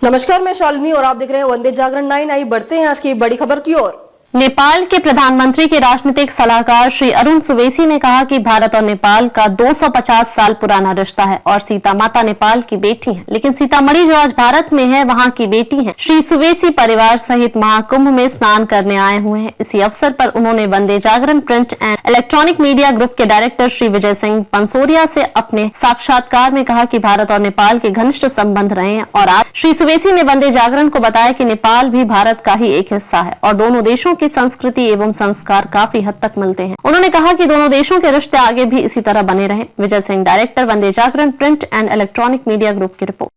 नमस्कार, मैं शालिनी और आप देख रहे हैं वंदे जागरण 9। आई बढ़ते हैं आज की बड़ी खबर की ओर। नेपाल के प्रधानमंत्री के राजनीतिक सलाहकार श्री अरुण सुवेसी ने कहा कि भारत और नेपाल का 250 साल पुराना रिश्ता है और सीता माता नेपाल की बेटी है, लेकिन सीतामढ़ी जो आज भारत में है वहां की बेटी है। श्री सुवेसी परिवार सहित महाकुंभ में स्नान करने आए हुए हैं। इसी अवसर पर उन्होंने Vande Jagran print and electronic media group के डायरेक्टर श्री विजय सिंह पंसोरिया से अपने साक्षात्कार में कहा कि भारत और नेपाल के घनिष्ठ संबंध रहे हैं और आज श्री सुवेसी ने वंदे जागरण को बताया कि नेपाल भी भारत का ही एक हिस्सा है और दोनों देशों की संस्कृति एवं संस्कार काफी हद तक मिलते हैं। उन्होंने कहा कि दोनों देशों के रिश्ते आगे भी इसी तरह बने रहें। Vijay Singh, director, Vande Jagran print and electronic media group की रिपोर्ट।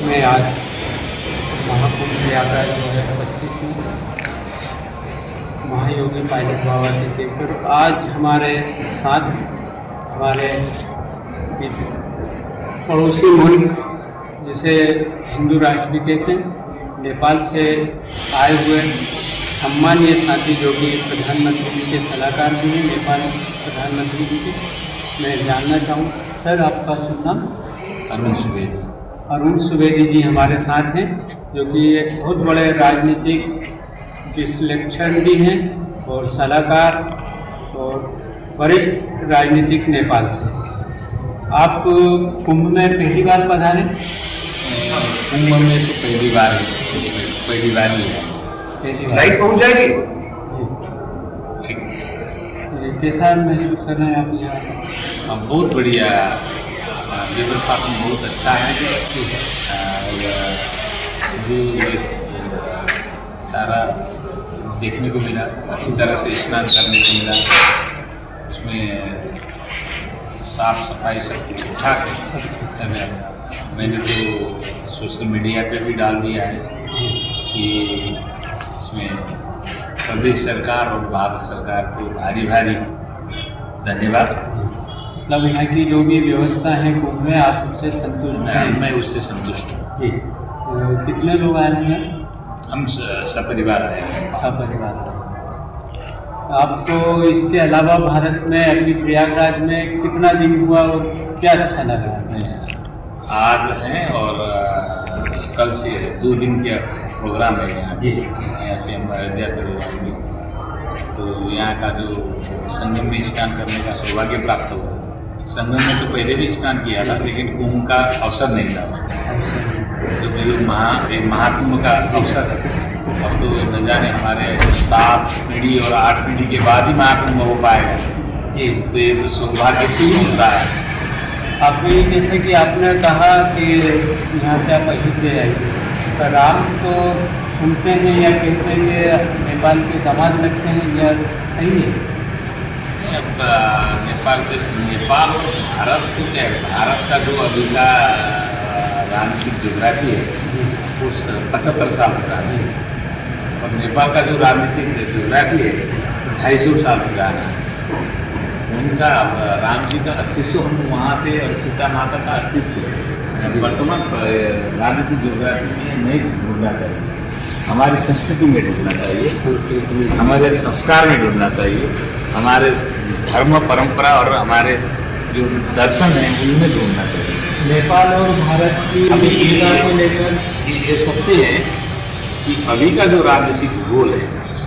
मैं आज महाकुंभ यात्रा 2025 में महायोगी पायलट बाबा के देखकर आज हमारे साथ हमारे पड़ोसी मुल्क जिसे हिंदू राष्ट्र भी कहते हैं, नेपाल से आए हुए सम्मानीय साथी जो कि प्रधानमंत्री जी के सलाहकार भी हैं, नेपाल प्रधानमंत्री जी के, मैं जानना चाहूँ सर आपका शुभ नाम? अरुण सुवेदी। अरुण सुवेदी जी हमारे साथ हैं, जो कि एक बहुत बड़े राजनीतिक विश्लेषण भी हैं और सलाहकार और वरिष्ठ राजनीतिक नेपाल से। आप कुंभ में पहली बार पधारे? कुंभ में तो पहली बार ही है। लाइट पहुँच जाएगी। ठीक। कैसा महसूस कर रहे हैं आप यहाँ? बहुत बढ़िया, व्यवस्थापन बहुत अच्छा है और जो ये सारा देखने को मिला, अच्छी तरह से स्नान करने को मिला, उसमें साफ सफाई सब कुछ ठीक ठाक है। मैंने तो सोशल मीडिया पे भी डाल दिया है कि इसमें प्रदेश सरकार और भारत सरकार को भारी भारी धन्यवाद। मतलब यहाँ की जो भी व्यवस्था है कुंभ में आप उससे संतुष्ट हैं? मैं उससे संतुष्ट हूँ जी। कितने लोग आए हैं? हम सपरिवार आए हैं। सपरिवार। आपको इसके अलावा भारत में अभी प्रयागराज में कितना दिन हुआ और क्या अच्छा लगा? आज हैं और कल से 2 दिन के प्रोग्राम है यहाँ जी। यहाँ से हम अयोध्या चले जाएंगे, तो यहाँ का जो संगम में स्नान करने का सौभाग्य प्राप्त हुआ। संगम में तो पहले भी स्नान किया था, लेकिन कुंभ का अवसर नहीं था, जो एक महाकुंभ का अवसर है। अब तो न जाने हमारे 7 पीढ़ी और 8 पीढ़ी के बाद ही महाकुंभ हो पाएगा जी, तो ये तो सौभाग्य से ही मिलता है। आपने जैसे कि आपने कहा कि यहाँ से आप अयोध्या जाएंगे, तो राम तो सुनते हैं या कहते हैं कि नेपाल के दामाद लगते हैं, या सही है? अब नेपाल और भारत तो क्या है, भारत का जो अभी का राजनीतिक ज्योग्राफी है उस 75 साल पुराना है और नेपाल का जो राजनीतिक ज्योग्राफी है 250 साल पुराना है। उनका राम जी का अस्तित्व हम वहाँ से और सीता माता का अस्तित्व वर्तमान राजनीतिक ज्योग्राफी में नहीं ढूंढना चाहिए, हमारी संस्कृति में ढूंढना चाहिए, संस्कृति में हमारे संस्कार में ढूंढना चाहिए, हमारे धर्म परंपरा और हमारे जो दर्शन हैं उनमें ढूंढना चाहिए। नेपाल और भारत की अभी को लेकर ये सत्य है कि अभी का जो राजनीतिक भूगोल है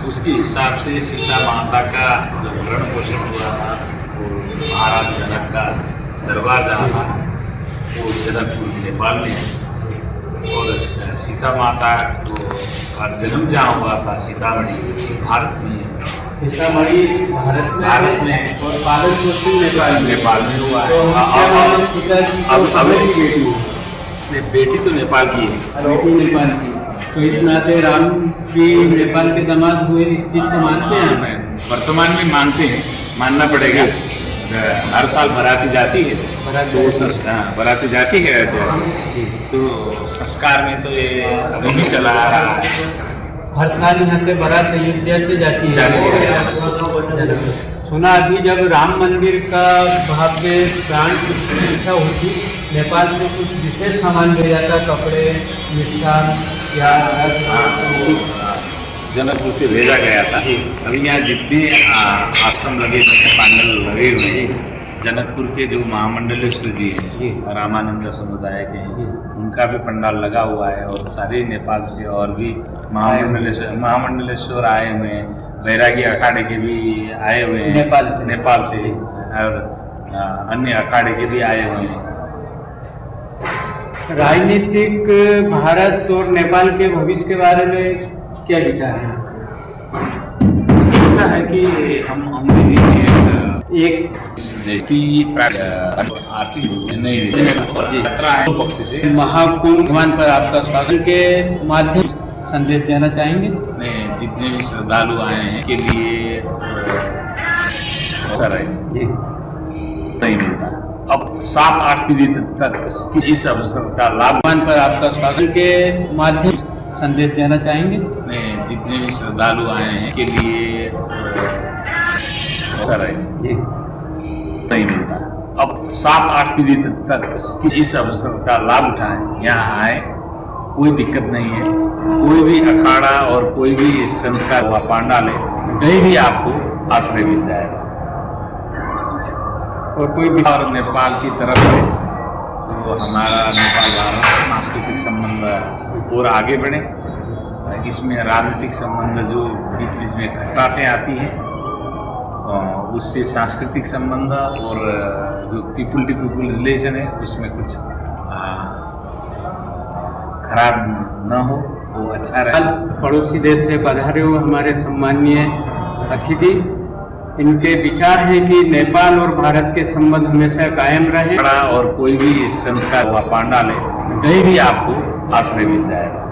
उसके हिसाब से सीता माता का जो भरण पोषण हुआ था, महाराज जनक का दरबार जहाँ था वो जनकपुर नेपाल में है और सीता माता का जन्म जहाँ हुआ था सीतामढ़ी भारत में है। सीतामढ़ी भारत में और पालन पोषण नेपाल में हुआ है। अब बेटी तो नेपाल की है। बेटी नेपाल की, तो इस नाते राम जी नेपाल के दामाद हुए, इस चीज़ को मानते हैं? वर्तमान में मानते हैं, मानना पड़ेगा। हर साल बाराती जाती है, तो बाराती जाती है अयोध्या से, तो संस्कार में तो ये अभी भी चला आ रहा है। हर साल यहाँ से बारात अयोध्या से जाती है। सुना अभी जब राम मंदिर का भव्य प्राण प्रतिष्ठा होती, नेपाल से कुछ विशेष सामान ले जाता, कपड़े, मिष्ठान या जनकपुर से भेजा गया था। अभी यहाँ जितने आश्रम लगे, पांडल लगे हुए हैं, जनकपुर के जो महामंडलेश्वर जी हैं, रामानंद समुदाय के हैं, उनका भी पंडाल लगा हुआ है और सारे नेपाल से और भी महामंडलेश्वर आए हुए हैं, बैरागी अखाड़े के भी आए हुए हैं नेपाल से और अन्य अखाड़े के भी आए हुए हैं। राजनीतिक भारत और नेपाल के भविष्य के बारे में क्या विचार है? ऐसा है कि हम भी एक देश की आर्थिक नहीं यात्रा है पक्ष से महाकुंभ भगवान पर आपका स्वागत के माध्यम से संदेश देना चाहेंगे? में जितने भी श्रद्धालु आए हैं के लिए अवसर है जी नहीं मिलता। अब 7-8 पीढ़ी तक इस अवसर का लाभ भगवान पर आपका स्वागत के माध्यम से संदेश देना चाहेंगे? में जितने भी श्रद्धालु आए हैं के लिए अवसर है जी नहीं मिलता। अब 7-8 पीढ़ी तक इस अवसर का लाभ उठाएं, यहाँ आए, कोई दिक्कत नहीं है। कोई भी अखाड़ा और कोई भी संत का पांडाल है, कहीं भी आपको आश्रय मिल जाएगा। और कोई और नेपाल की तरफ से तो हमारा नेपाल भारत सांस्कृतिक संबंध और आगे बढ़े। इसमें राजनीतिक संबंध जो बीच बीच में घटना से आती है, उससे सांस्कृतिक संबंध और जो पीपुल टू पीपुल रिलेशन है उसमें कुछ खराब न हो वो अच्छा रहे। पड़ोसी देश से पधारे हुए हमारे सम्माननीय अतिथि, इनके विचार हैं कि नेपाल और भारत के संबंध हमेशा कायम रहे। और कोई भी संत का पांडाल है, कहीं भी आपको आश्रय मिल जाएगा।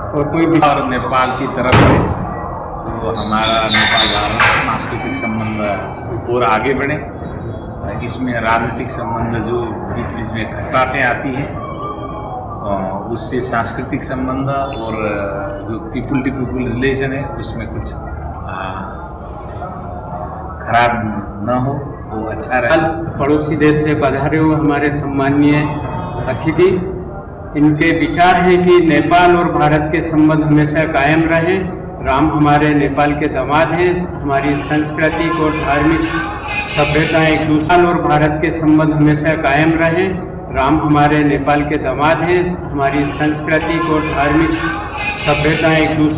और कोई और नेपाल की तरफ से तो हमारा नेपाल भारत सांस्कृतिक संबंध और आगे बढ़े। इसमें राजनीतिक संबंध जो बीच बीच में घटना से आती है, उससे सांस्कृतिक संबंध और जो पीपुल टू पीपुल रिलेशन है उसमें कुछ खराब न हो वो अच्छा रहे। पड़ोसी देश से पधारे हुए हमारे सम्माननीय अतिथि, इनके विचार हैं कि नेपाल और भारत के संबंध हमेशा कायम रहे। राम हमारे नेपाल के दामाद हैं। हमारी सांस्कृतिक और धार्मिक सभ्यता एक दूसरे और भारत के संबंध हमेशा कायम रहे। राम हमारे नेपाल के दामाद हैं। हमारी सांस्कृतिक और धार्मिक सभ्यता एक दूसरे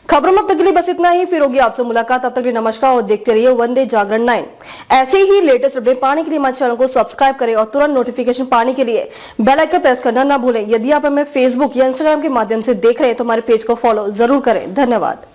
खबरों में अब तक के लिए बस इतना ही। फिर होगी आपसे मुलाकात, तब तक के लिए नमस्कार और देखते रहिए वंदे जागरण 9। ऐसे ही लेटेस्ट अपडेट पाने के लिए हमारे चैनल को सब्सक्राइब करें और तुरंत नोटिफिकेशन पाने के लिए बेल आइकन प्रेस करना ना भूलें। यदि आप हमें फेसबुक या इंस्टाग्राम के माध्यम से देख रहे हैं तो हमारे पेज को फॉलो जरूर करें। धन्यवाद।